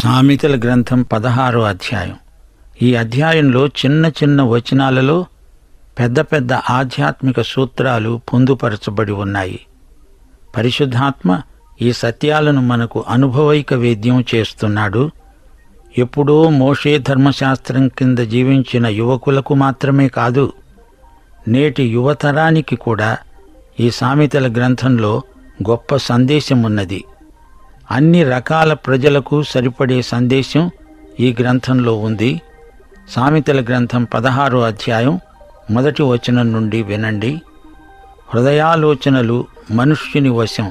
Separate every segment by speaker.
Speaker 1: సామెతల గ్రంథం 16వ అధ్యాయం. ఈ అధ్యాయంలో చిన్న చిన్న వచనాలలో పెద్ద పెద్ద ఆధ్యాత్మిక సూత్రాలు పొందుపరచబడి ఉన్నాయి. పరిశుద్ధాత్మ ఈ సత్యాలను మనకు అనుభవైక వేద్యం చేస్తున్నాడు. ఎప్పుడో మోషే ధర్మశాస్త్రం కింద జీవించిన యువకులకు మాత్రమే కాదు, నేటి యువతరానికి కూడా ఈ సామెతల గ్రంథంలో గొప్ప సందేశం ఉన్నది. అన్ని రకాల ప్రజలకు సరిపడే సందేశం ఈ గ్రంథంలో ఉంది. సామెతల గ్రంథం 16వ అధ్యాయం 1వ వచనం నుండి వినండి. హృదయాలోచనలు మనుష్యుని వశం,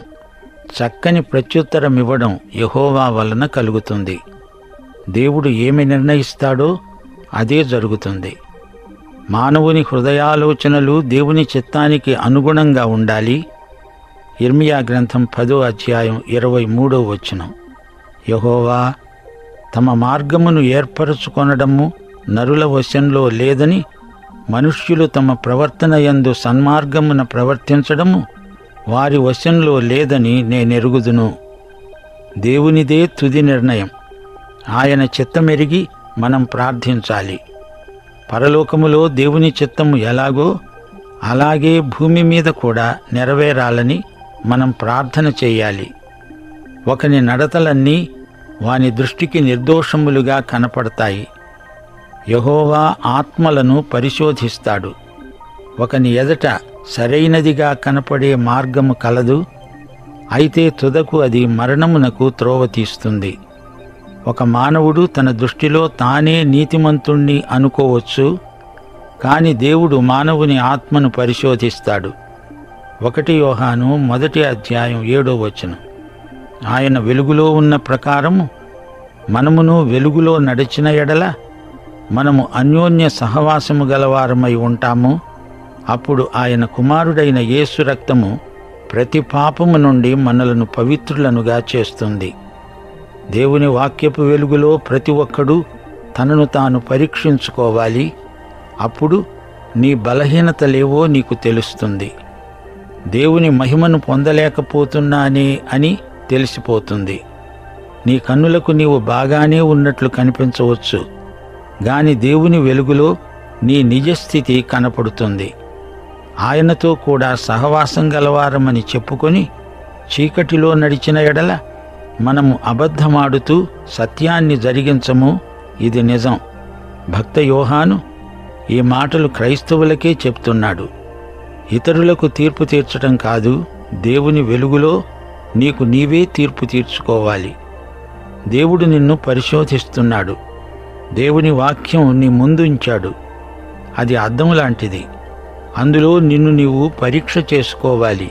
Speaker 1: చక్కని ప్రత్యుత్తరమివ్వడం యెహోవా వలన కలుగుతుంది. దేవుడు ఏమి నిర్ణయిస్తాడో అదే జరుగుతుంది. మానవుని హృదయాలోచనలు దేవుని చిత్తానికి అనుగుణంగా ఉండాలి. యిర్మీయా గ్రంథం 10వ అధ్యాయం 23వ వచనం. యెహోవా తమ మార్గమును ఏర్పరచుకొనడము నరుల వశంలో లేదని, మనుష్యులు తమ ప్రవర్తన యందు సన్మార్గమున ప్రవర్తించడము వారి వశంలో లేదని నేనెరుగుదును. దేవునిదే తుది నిర్ణయం. ఆయన చిత్తమెరిగి మనం ప్రార్థించాలి. పరలోకములో దేవుని చిత్తము ఎలాగో అలాగే భూమి మీద కూడా నెరవేరాలని మనం ప్రార్థన చేయాలి. ఒకని నడతలన్నీ వాని దృష్టికి నిర్దోషములుగా కనపడతాయి. యెహోవా ఆత్మలను పరిశోధిస్తాడు. ఒకని ఎదుట సరైనదిగా కనపడే మార్గము కలదు, అయితే తుదకు అది మరణమునకు త్రోవ తీస్తుంది. ఒక మానవుడు తన దృష్టిలో తానే నీతిమంతుణ్ణి అనుకోవచ్చు, కాని దేవుడు మానవుని ఆత్మను పరిశోధిస్తాడు. 1 యోహాను 1వ అధ్యాయం 7వ వచనం. ఆయన వెలుగులో ఉన్న ప్రకారము మనమును వెలుగులో నడిచిన ఎడల మనము అన్యోన్య సహవాసము గలవారమై ఉంటాము. అప్పుడు ఆయన కుమారుడైన యేసు రక్తము ప్రతి పాపము నుండి మనలను పవిత్రులనుగా చేస్తుంది. దేవుని వాక్యపు వెలుగులో ప్రతి ఒక్కడూ తనను తాను పరీక్షించుకోవాలి. అప్పుడు నీ బలహీనతలేవో నీకు తెలుస్తుంది. దేవుని మహిమను పొందలేకపోతున్నానే అని తెలిసిపోతుంది. నీ కన్నులకు నీవు బాగానే ఉన్నట్లు కనిపించవచ్చు, గాని దేవుని వెలుగులో నీ నిజస్థితి కనపడుతుంది. ఆయనతో కూడా సహవాసం గలవారమని చెప్పుకొని చీకటిలో నడిచిన ఎడల మనము అబద్ధమాడుతూ సత్యాన్ని జరిగించము. ఇది నిజం. భక్త యోహాను ఈ మాటలు క్రైస్తవులకే చెప్తున్నాడు. ఇతరులకు తీర్పు తీర్చటం కాదు, దేవుని వెలుగులో నీకు నీవే తీర్పు తీర్చుకోవాలి. దేవుడు నిన్ను పరిశోధిస్తున్నాడు. దేవుని వాక్యం నీ ముందుంచాడు. అది అద్దం లాంటిది. అందులో నిన్ను నీవు పరీక్ష చేసుకోవాలి.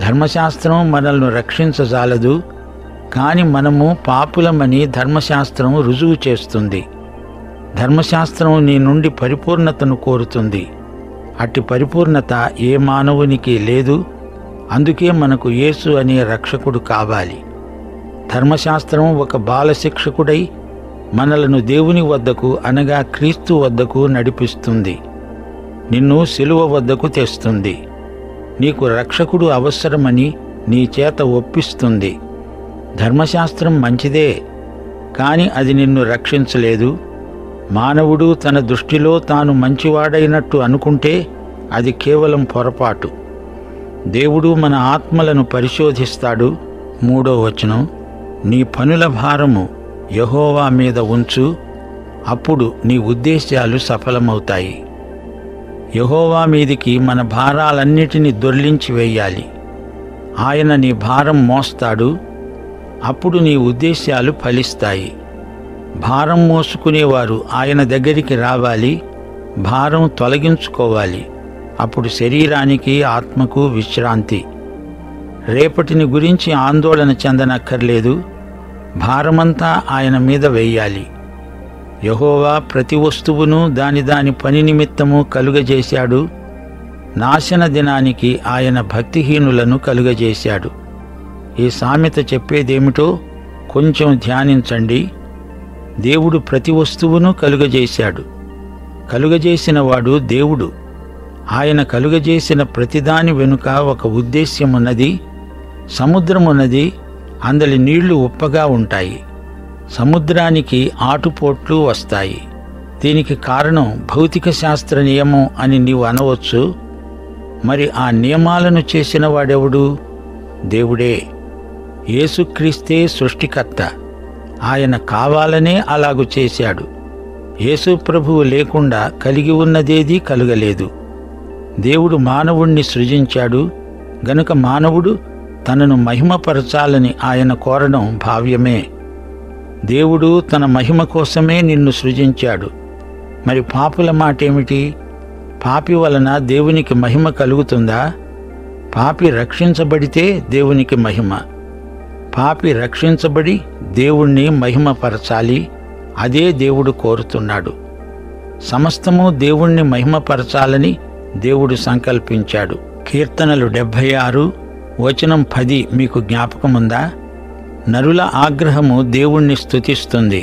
Speaker 1: ధర్మశాస్త్రం మనల్ని రక్షించజాలదు, కాని మనము పాపులమని ధర్మశాస్త్రం రుజువు చేస్తుంది. ధర్మశాస్త్రం నీ నుండి పరిపూర్ణతను కోరుతుంది. అట్టి పరిపూర్ణత ఏ మానవునికి లేదు. అందుకే మనకు యేసు అనే రక్షకుడు కావాలి. ధర్మశాస్త్రం ఒక బాలశిక్షకుడై మనలను దేవుని వద్దకు అనగా క్రీస్తు వద్దకు నడిపిస్తుంది. నిన్ను సిలువ వద్దకు తెస్తుంది. నీకు రక్షకుడు అవసరమని నీ చేత ఒప్పిస్తుంది. ధర్మశాస్త్రం మంచిదే, కాని అది నిన్ను రక్షించలేదు. మానవుడు తన దృష్టిలో తాను మంచివాడైనట్టు అనుకుంటే అది కేవలం పొరపాటు. దేవుడు మన ఆత్మలను పరిశోధిస్తాడు. 3వ వచనం. నీ పనుల భారము యెహోవా మీద ఉంచు, అప్పుడు నీ ఉద్దేశాలు సఫలమవుతాయి. యెహోవా మీదికి మన భారాలన్నిటినీ దొర్లించి వేయాలి. ఆయన నీ భారం మోస్తాడు, అప్పుడు నీ ఉద్దేశాలు ఫలిస్తాయి. భారం మోసుకునేవారు ఆయన దగ్గరికి రావాలి, భారం తొలగించుకోవాలి. అప్పుడు శరీరానికి ఆత్మకు విశ్రాంతి. రేపటిని గురించి ఆందోళన చెందనక్కర్లేదు. భారమంతా ఆయన మీద వెయ్యాలి. యెహోవా ప్రతి వస్తువును దాని దాని పని నిమిత్తము కలుగజేశాడు. నాశన దినానికి ఆయన భక్తిహీనులను కలుగజేశాడు. ఈ సామెత చెప్పేదేమిటో కొంచెం ధ్యానించండి. దేవుడు ప్రతి వస్తువును కలుగజేశాడు. కలుగజేసిన వాడు దేవుడు. ఆయన కలుగజేసిన ప్రతిదాని వెనుక ఒక ఉద్దేశ్యమున్నది. సముద్రమున్నది, అందలి నీళ్లు ఉప్పగా ఉంటాయి. సముద్రానికి ఆటుపోట్లు వస్తాయి. దీనికి కారణం భౌతిక శాస్త్ర నియమం అని నీవు అనవచ్చు. మరి ఆ నియమాలను చేసిన వాడెవడు? దేవుడే. యేసుక్రీస్తే సృష్టికర్త. ఆయన కావాలనే అలాగు చేశాడు. యేసు ప్రభువు లేకుండా కలిగి ఉన్నదేదీ కలుగలేదు. దేవుడు మానవుణ్ణి సృజించాడు గనుక మానవుడు తనను మహిమపరచాలని ఆయన కోరడం భావ్యమే. దేవుడు తన మహిమ కోసమే నిన్ను సృజించాడు. మరి పాపుల మాటేమిటి? పాపి వలన దేవునికి మహిమ కలుగుతుందా? పాపి రక్షించబడితే దేవునికి మహిమ. పాపి రక్షించబడి దేవుణ్ణి మహిమపరచాలి. అదే దేవుడు కోరుతున్నాడు. సమస్తము దేవుణ్ణి మహిమపరచాలని దేవుడు సంకల్పించాడు. కీర్తనలు 76 వచనం 10 మీకు జ్ఞాపకముందా? నరుల ఆగ్రహము దేవుణ్ణి స్తుతిస్తుంది.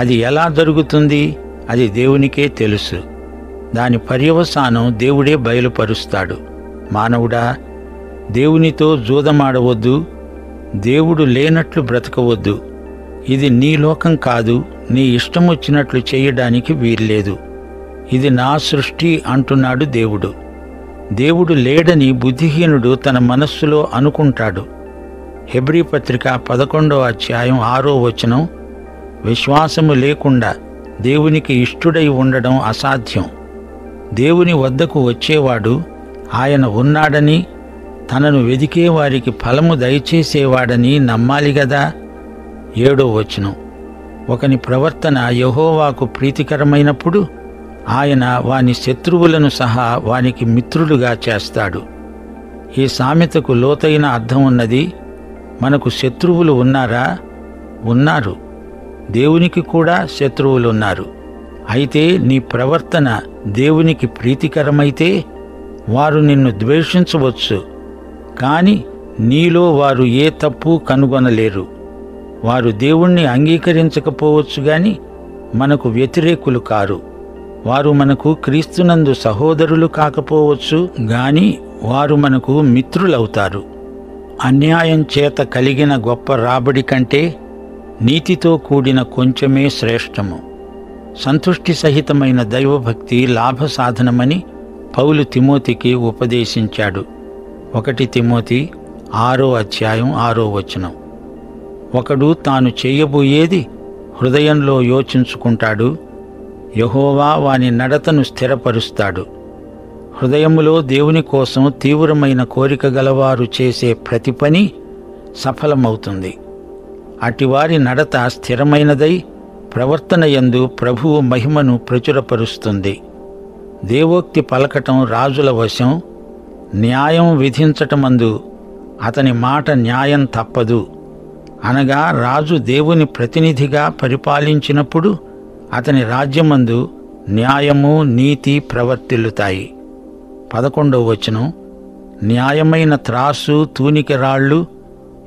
Speaker 1: అది ఎలా జరుగుతుంది? అది దేవునికే తెలుసు. దాని పర్యవసానం దేవుడే బయలుపరుస్తాడు. మానవుడా, దేవునితో జూదమాడవద్దు. దేవుడు లేనట్లు బ్రతకవద్దు. ఇది నీ లోకం కాదు. నీ ఇష్టం వచ్చినట్లు చేయడానికి వీల్లేదు. ఇది నా సృష్టి అంటున్నాడు దేవుడు. దేవుడు లేడని బుద్ధిహీనుడు తన మనస్సులో అనుకుంటాడు. హెబ్రీ పత్రిక 11వ అధ్యాయం 6వ వచనం, విశ్వాసము లేకుండా దేవునికి ఇష్టుడై ఉండడం అసాధ్యం. దేవుని వద్దకు వచ్చేవాడు ఆయన ఉన్నాడని, తనను వెదికే వారికి ఫలము దయచేసేవాడని నమ్మాలి గదా. 7వ వచనం, ఒకని ప్రవర్తన యెహోవాకు ప్రీతికరమైనప్పుడు ఆయన వాని శత్రువులను సహా వానికి మిత్రులుగా చేస్తాడు. ఈ సామెతకు లోతైన అర్థం ఉన్నది. మనకు శత్రువులు ఉన్నారా? ఉన్నారు. దేవునికి కూడా శత్రువులున్నారు. అయితే నీ ప్రవర్తన దేవునికి ప్రీతికరమైతే వారు నిన్ను ద్వేషించవచ్చు, కాని నీలో వారు ఏ తప్పు కనుగొనలేరు. వారు దేవుణ్ణి అంగీకరించకపోవచ్చు గాని మనకు వ్యతిరేకులు కారు. వారు మనకు క్రీస్తునందు సహోదరులు కాకపోవచ్చు గాని వారు మనకు మిత్రులవుతారు. అన్యాయం చేత కలిగిన గొప్ప రాబడి కంటే నీతితో కూడిన కొంచెమే శ్రేష్టము. సంతుష్టి సహితమైన దైవభక్తి లాభసాధనమని పౌలు తిమోతికి ఉపదేశించాడు. 1 తిమోతి 6వ అధ్యాయం 6వ వచనం. ఒకడు తాను చేయబోయేది హృదయంలో యోచించుకుంటాడు. యెహోవా వాని నడతను స్థిరపరుస్తాడు. హృదయములో దేవుని కోసం తీవ్రమైన కోరిక గలవారు చేసే ప్రతి పని సఫలమవుతుంది. అటివారి నడత స్థిరమైనదై ప్రవర్తన యందు ప్రభువు మహిమను ప్రచురపరుస్తుంది. దేవోక్తి పలకటం రాజుల వశం. న్యాయం విధించటమందు అతని మాట న్యాయం తప్పదు. అనగా రాజు దేవుని ప్రతినిధిగా పరిపాలించినప్పుడు అతని రాజ్యమందు న్యాయము నీతి ప్రవర్తిల్లుతాయి. 11వ వచనం, న్యాయమైన త్రాసు తూనిక రాళ్ళు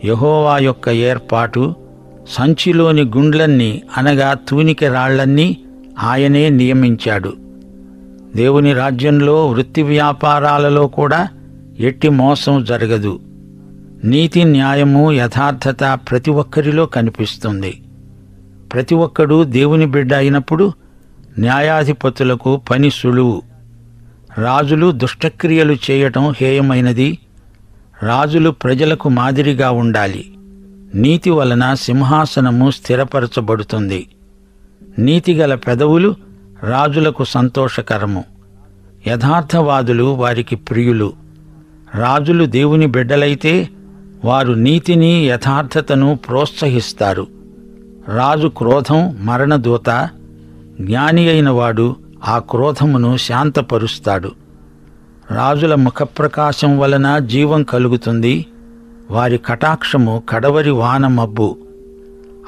Speaker 1: యెహోవా యొక్క ఏర్పాటు. సంచిలోని గుండ్లన్నీ అనగా తూనిక రాళ్లన్నీ ఆయనే నియమించాడు. దేవుని రాజ్యంలో వృత్తి వ్యాపారాలలో కూడా ఎట్టి మోసం జరగదు. నీతి, న్యాయము, యథార్థత ప్రతి ఒక్కరిలో కనిపిస్తుంది. ప్రతి ఒక్కడూ దేవుని బిడ్డ అయినప్పుడు న్యాయాధిపతులకు పని సులువు. రాజులు దుష్టక్రియలు చేయటం హేయమైనది. రాజులు ప్రజలకు మాదిరిగా ఉండాలి. నీతి వలన సింహాసనము స్థిరపరచబడుతుంది. నీతిగల పెదవులు రాజులకు సంతోషకరము. యథార్థవాదులు వారికి ప్రియులు. రాజులు దేవుని బిడ్డలైతే వారు నీతిని, యథార్థతను ప్రోత్సహిస్తారు. రాజు క్రోధం మరణదూత. జ్ఞాని అయిన వాడు ఆ క్రోధమును శాంతపరుస్తాడు. రాజుల ముఖప్రకాశం వలన జీవం కలుగుతుంది. వారి కటాక్షము కడవరి వాన మబ్బు.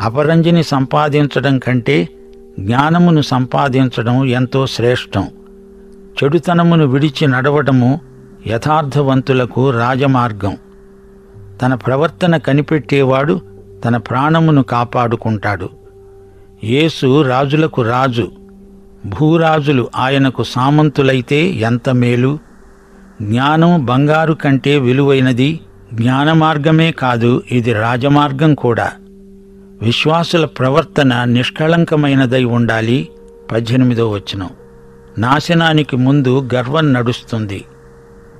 Speaker 1: అపరంజిని సంపాదించడం కంటే జ్ఞానమును సంపాదించడం ఎంతో శ్రేష్టం. చెడుతనమును విడిచి నడవడము యథార్థవంతులకు రాజమార్గం. తన ప్రవర్తన కనిపెట్టేవాడు తన ప్రాణమును కాపాడుకుంటాడు. యేసు రాజులకు రాజు. భూరాజులు ఆయనకు సామంతులైతే ఎంత మేలు. జ్ఞానం బంగారు కంటే విలువైనది. జ్ఞానమార్గమే కాదు, ఇది రాజమార్గం కూడా. విశ్వాసుల ప్రవర్తన నిష్కళంకమైనదై ఉండాలి. 18వ వచనం. నాశనానికి ముందు గర్వం నడుస్తుంది,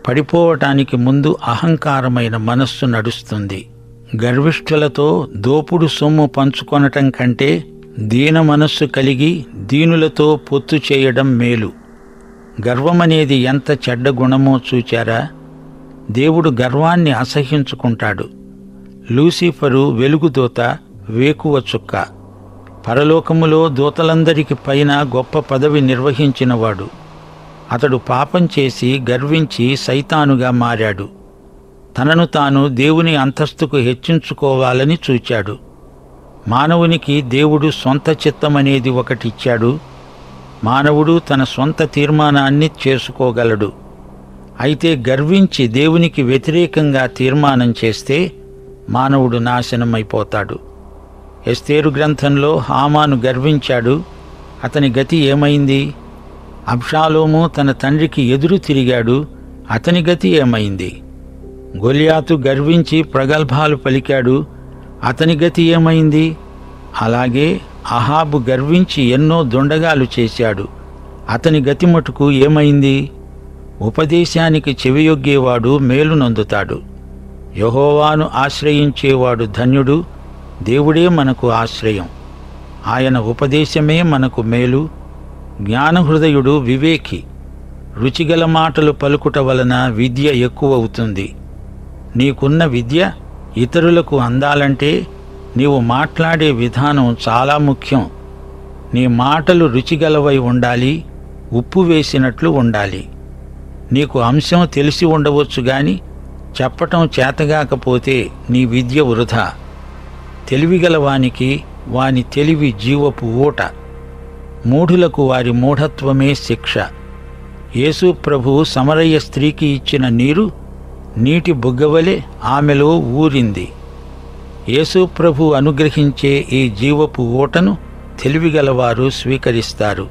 Speaker 1: పడిపోవటానికి ముందు అహంకారమైన మనస్సు నడుస్తుంది. గర్విష్ఠులతో దోపుడు సొమ్ము పంచుకొనటం కంటే దీన మనస్సు కలిగి దీనులతో పొత్తు చేయడం మేలు. గర్వమనేది ఎంత చెడ్డ గుణమో చూచారా? దేవుడు గర్వాన్ని అసహ్యించుకుంటాడు. లూసిఫరు వెలుగుదూత, వేకువ చుక్క. పరలోకములో దూతలందరికి పైన గొప్ప పదవి నిర్వహించినవాడు. అతడు పాపం చేసి గర్వించి సైతానుగా మారాడు. తనను తాను దేవుని అంతస్తుకు హెచ్చించుకోవాలని చూచాడు. మానవునికి దేవుడు సొంత చిత్తమనేది ఒకటిచ్చాడు. మానవుడు తన సొంత తీర్మానాన్ని చేసుకోగలడు. అయితే గర్వించి దేవునికి వ్యతిరేకంగా తీర్మానం చేస్తే మానవుడు నాశనమైపోతాడు. ఎస్తేరు గ్రంథంలో హామాను గర్వించాడు. అతని గతి ఏమైంది? అబ్షాలోము తన తండ్రికి ఎదురు తిరిగాడు. అతని గతి ఏమైంది? గొలియాతు గర్వించి ప్రగల్భాలు పలికాడు. అతని గతి ఏమైంది? అలాగే అహాబు గర్వించి ఎన్నో దుండగాలు చేశాడు. అతని గతి మటుకు ఏమైంది? ఉపదేశానికి చెవియొగ్గేవాడు మేలు నొందుతాడు. యెహోవాను ఆశ్రయించేవాడు ధన్యుడు. దేవుడే మనకు ఆశ్రయం. ఆయన ఉపదేశమే మనకు మేలు. జ్ఞానహృదయుడు వివేకి. రుచిగల మాటలు పలుకుట వలన విద్య ఎక్కువవుతుంది. నీకున్న విద్య ఇతరులకు అందాలంటే నీవు మాట్లాడే విధానం చాలా ముఖ్యం. నీ మాటలు రుచిగలవై ఉండాలి, ఉప్పు వేసినట్లు ఉండాలి. నీకు అంశం తెలిసి ఉండవచ్చు గాని చెప్పటం చేతగాకపోతే నీ విద్య వృధా. తెలివిగలవానికి వాని తెలివి జీవపు ఊట. మూఢులకు వారి మూఢత్వమే శిక్ష. యేసు ప్రభువు సమరయ్య స్త్రీకి ఇచ్చిన నీరు నీటి బుగ్గవలె ఆమెలో ఊరింది. యేసు ప్రభు అనుగ్రహించే ఈ జీవపు ఊటను తెలివిగలవారు స్వీకరిస్తారు.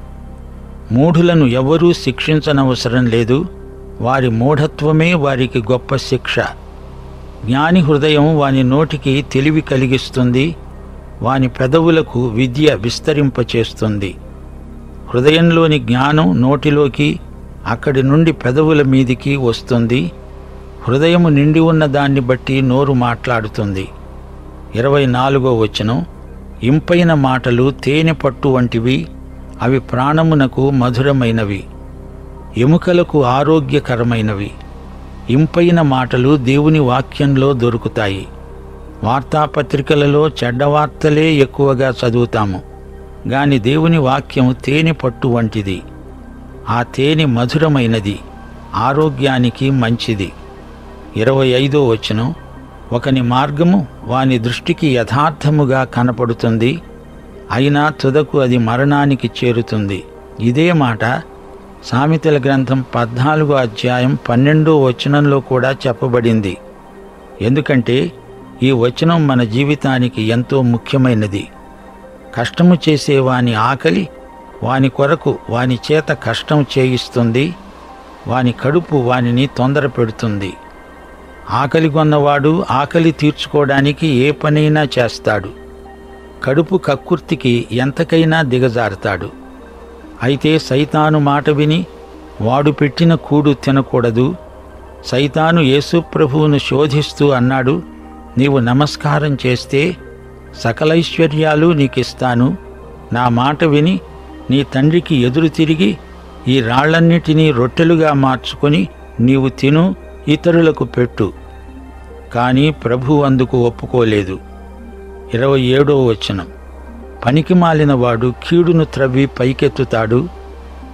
Speaker 1: మూఢులను ఎవరూ శిక్షించనవసరం లేదు. వారి మూఢత్వమే వారికి గొప్ప శిక్ష. జ్ఞాని హృదయం వాని నోటికి తెలివి కలిగిస్తుంది. వాని పెదవులకు విద్య విస్తరింపచేస్తుంది. హృదయంలోని జ్ఞానం నోటిలోకి, అక్కడి నుండి పెదవుల మీదికి వస్తుంది. హృదయము నిండి ఉన్న దాన్ని బట్టి నోరు మాట్లాడుతుంది. 24వ వచనం. ఇంపైన మాటలు తేనె పట్టు వంటివి, అవి ప్రాణమునకు మధురమైనవి, ఎముకలకు ఆరోగ్యకరమైనవి. ఇంపైన మాటలు దేవుని వాక్యంలో దొరుకుతాయి. వార్తాపత్రికలలో చెడ్డ వార్తలే ఎక్కువగా చదువుతాము, గాని దేవుని వాక్యం తేనె పట్టు వంటిది. ఆ తేనె మధురమైనది, ఆరోగ్యానికి మంచిది. 25వ వచనం. ఒకని మార్గము వాని దృష్టికి యథార్థముగా కనపడుతుంది, అయినా తుదకు అది మరణానికి చేరుతుంది. ఇదే మాట సామెతల గ్రంథం 14వ అధ్యాయం 12వ వచనంలో కూడా చెప్పబడింది. ఎందుకంటే ఈ వచనం మన జీవితానికి ఎంతో ముఖ్యమైనది. కష్టము చేసే వాని ఆకలి వాని కొరకు వాని చేత కష్టం చేయిస్తుంది. వాని కడుపు వానిని తొందర పెడుతుంది. ఆకలి కొన్నవాడు ఆకలి తీర్చుకోవడానికి ఏ పనైనా చేస్తాడు. కడుపు కక్కుర్తికి ఎంతకైనా దిగజారుతాడు. అయితే సైతాను మాట విని వాడు పెట్టిన కూడు తినకూడదు. సైతాను యేసు ప్రభువును శోధిస్తూ అన్నాడు, నీవు నమస్కారం చేస్తే సకలైశ్వర్యాలు నీకిస్తాను. నా మాట విని నీ తండ్రికి ఎదురు తిరిగి ఈ రాళ్లన్నిటినీ రొట్టెలుగా మార్చుకొని నీవు తిను, ఇతరులకు పెట్టు. కానీ ప్రభువు అందుకు ఒప్పుకోలేదు. 27వ వచనం. పనికిమాలిన వాడు కీడును త్రవ్వి పైకెత్తుతాడు,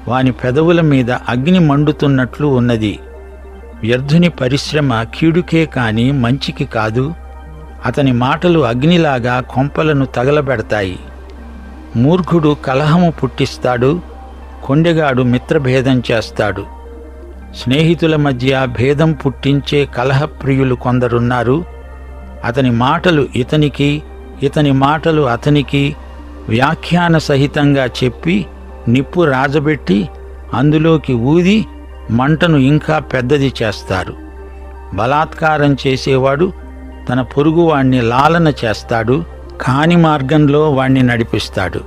Speaker 1: వాని పెదవుల మీద అగ్ని మండుతున్నట్లు ఉన్నది. వ్యర్థుని పరిశ్రమ కీడుకే కాని మంచికి కాదు. అతని మాటలు అగ్నిలాగా కొంపలను తగలబెడతాయి. మూర్ఖుడు కలహము పుట్టిస్తాడు, కొండెగాడు మిత్రభేదం చేస్తాడు. స్నేహితుల మధ్య భేదం పుట్టించే కలహప్రియులు కొందరున్నారు. అతని మాటలు ఇతనికి, ఇతని మాటలు అతనికి వ్యాఖ్యాన సహితంగా చెప్పి నిప్పు రాజబెట్టి అందులోకి ఊది మంటను ఇంకా పెద్దది చేస్తారు. బలాత్కారం చేసేవాడు తన పొరుగువాణ్ణి లాలన చేస్తాడు, కాని మార్గంలో వాణ్ణి నడిపిస్తాడు.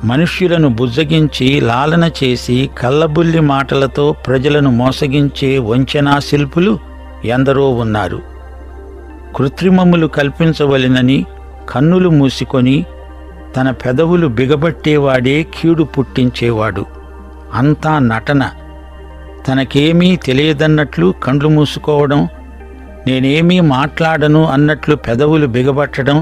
Speaker 1: మనుష్యులను బుజ్జగించి లాలన చేసి కల్లబుల్లి మాటలతో ప్రజలను మోసగించే వంచనా శిల్పులు ఎందరో ఉన్నారు. కృత్రిమములు కల్పించవలెనని కన్నులు మూసుకొని తన పెదవులు బిగబట్టేవాడే కీడు పుట్టించేవాడు. అంతా నటన. తనకేమీ తెలియదన్నట్లు కండ్లు మూసుకోవడం, నేనేమీ మాట్లాడను అన్నట్లు పెదవులు బిగబట్టడం,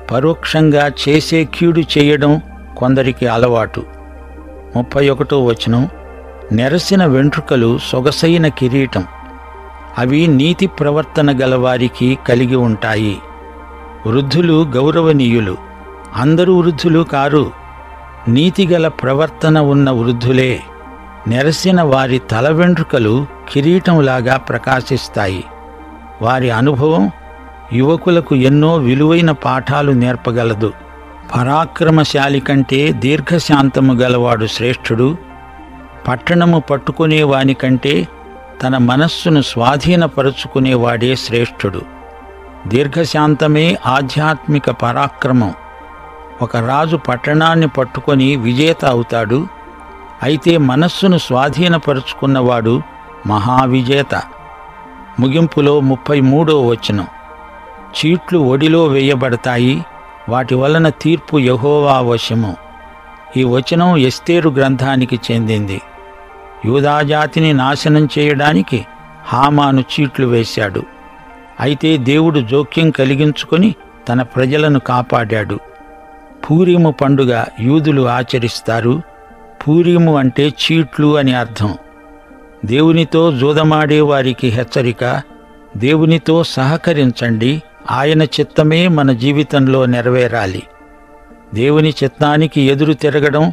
Speaker 1: పరోక్షంగా చేసే కీడు చేయడం కొందరికి అలవాటు. 31వ వచనం, నెరసిన వెంట్రుకలు సొగసైన కిరీటం, అవి నీతి ప్రవర్తన గలవారికి కలిగి ఉంటాయి. వృద్ధులు గౌరవనీయులు, అందరూ వృద్ధులు కారు, నీతిగల ప్రవర్తన ఉన్న వృద్ధులే. నెరసిన వారి తల వెంట్రుకలు కిరీటంలాగా ప్రకాశిస్తాయి. వారి అనుభవం యువకులకు ఎన్నో విలువైన పాఠాలు నేర్పగలదు. పరాక్రమశాలి కంటే దీర్ఘశాంతము గలవాడు శ్రేష్ఠుడు. పట్టణము పట్టుకునేవానికంటే తన మనస్సును స్వాధీనపరుచుకునేవాడే శ్రేష్ఠుడు. దీర్ఘశాంతమే ఆధ్యాత్మిక పరాక్రమం. ఒక రాజు పట్టణాన్ని పట్టుకొని విజేత అవుతాడు. అయితే మనస్సును స్వాధీనపరుచుకున్నవాడు మహావిజేత. ముగింపులో 33వ వచనం, చీట్లు ఒడిలో వేయబడతాయి, వాటి వలన తీర్పు యెహోవా వశము. ఈ వచనం ఎస్తేరు గ్రంథానికి చెందింది. యూదాజాతిని నాశనం చేయడానికి హామాను చీట్లు వేశాడు. అయితే దేవుడు జోక్యం కలిగించుకొని తన ప్రజలను కాపాడాడు. పూరీము పండుగ యూదులు ఆచరిస్తారు. పూరీము అంటే చీట్లు అని అర్థం. దేవునితో జూదమాడే వారికి హెచ్చరిక, దేవునితో సహకరించండి, ఆయన చిత్తమే మన జీవితంలో నెరవేరాలి. దేవుని చిత్తానికి ఎదురు తిరగడం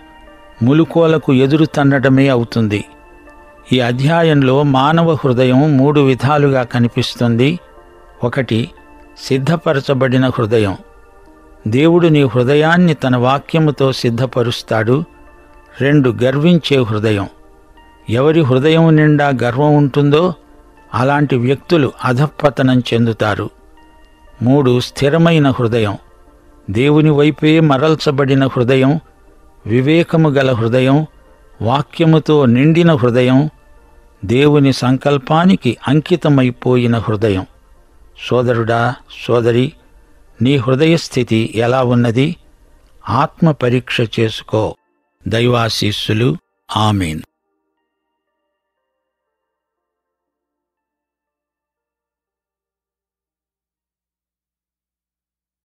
Speaker 1: ములుకోలకు ఎదురు తన్నడమే అవుతుంది. ఈ అధ్యాయంలో మానవ హృదయం 3 విధాలుగా కనిపిస్తుంది. 1, సిద్ధపరచబడిన హృదయం. దేవుడు నీ హృదయాన్ని తన వాక్యముతో సిద్ధపరుస్తాడు. 2, గర్వించే హృదయం. ఎవరి హృదయం నిండా గర్వం ఉంటుందో అలాంటి వ్యక్తులు అధఃపతనం చెందుతారు. 3, స్థిరమైన హృదయం. దేవుని వైపే మరల్చబడిన హృదయం, వివేకము గల హృదయం, వాక్యముతో నిండిన హృదయం, దేవుని సంకల్పానికి అంకితమైపోయిన హృదయం. సోదరుడా, సోదరి, నీ హృదయ స్థితి ఎలా ఉన్నది? ఆత్మ పరీక్ష చేసుకో. దైవాశీస్సులు. ఆమేన్.